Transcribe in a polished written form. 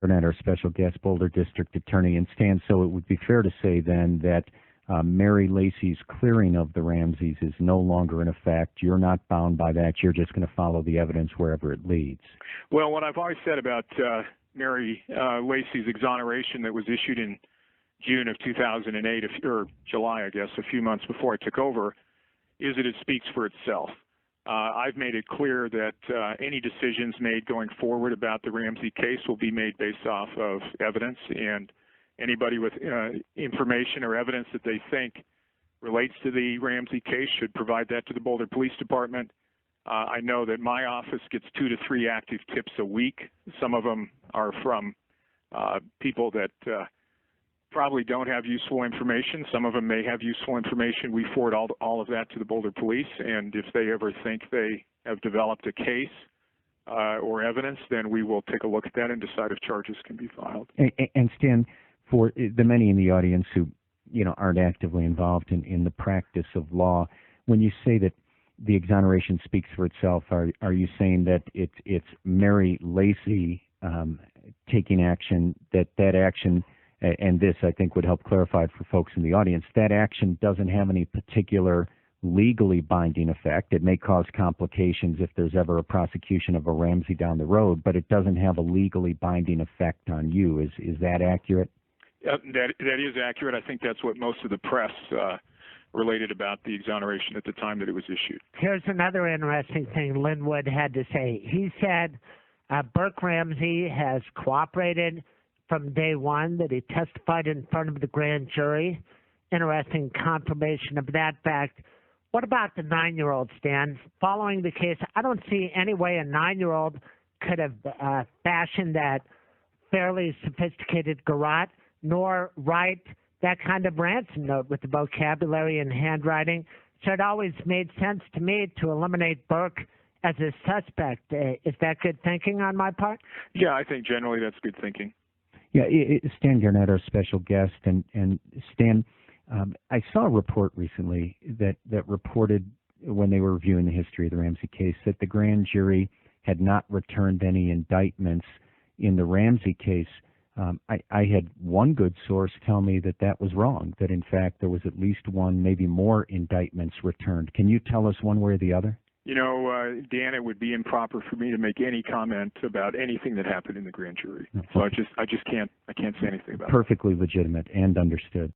Garnett, our special guest Boulder District Attorney. And Stan, so it would be fair to say then that Mary Lacy's clearing of the Ramseys is no longer in effect. You're not bound by that. You're just going to follow the evidence wherever it leads. Well, what I've always said about Mary Lacy's exoneration that was issued in June of 2008, or July, I guess, a few months before I took over, is that it speaks for itself. I've made it clear that any decisions made going forward about the Ramsey case will be made based off of evidence, and anybody with information or evidence that they think relates to the Ramsey case should provide that to the Boulder Police Department. I know that my office gets 2 to 3 active tips a week. Some of them are from people that probably don't have useful information. Some of them may have useful information. We forward all of that to the Boulder Police, and if they ever think they have developed a case or evidence, then we will take a look at that and decide if charges can be filed. And Stan, for the many in the audience who aren't actively involved in the practice of law, when you say that the exoneration speaks for itself, are you saying that it's Mary Lacy taking action, that action, and this I think would help clarify it for folks in the audience, that action doesn't have any particular legally binding effect? It may cause complications if there's ever a prosecution of a Ramsey down the road, but it doesn't have a legally binding effect on you. Is that accurate? That is accurate. I think that's what most of the press related about the exoneration at the time that it was issued. Here's another interesting thing Linwood had to say. He said Burke Ramsey has cooperated from day one, that he testified in front of the grand jury. Interesting confirmation of that fact. What about the 9-year-old, Stan? Following the case, I don't see any way a 9-year-old could have fashioned that fairly sophisticated garrote, nor write that kind of ransom note with the vocabulary and handwriting. So it always made sense to me to eliminate Burke as a suspect. Is that good thinking on my part? Yeah, I think generally that's good thinking. Yeah, Stan Garnett, our special guest, and Stan, I saw a report recently that reported, when they were reviewing the history of the Ramsey case, that the grand jury had not returned any indictments in the Ramsey case. I had one good source tell me that was wrong, that in fact there was at least one, maybe more indictments returned. Can you tell us one way or the other? Dan, it would be improper for me to make any comment about anything that happened in the grand jury. So I just can't say anything about it. Perfectly legitimate and understood.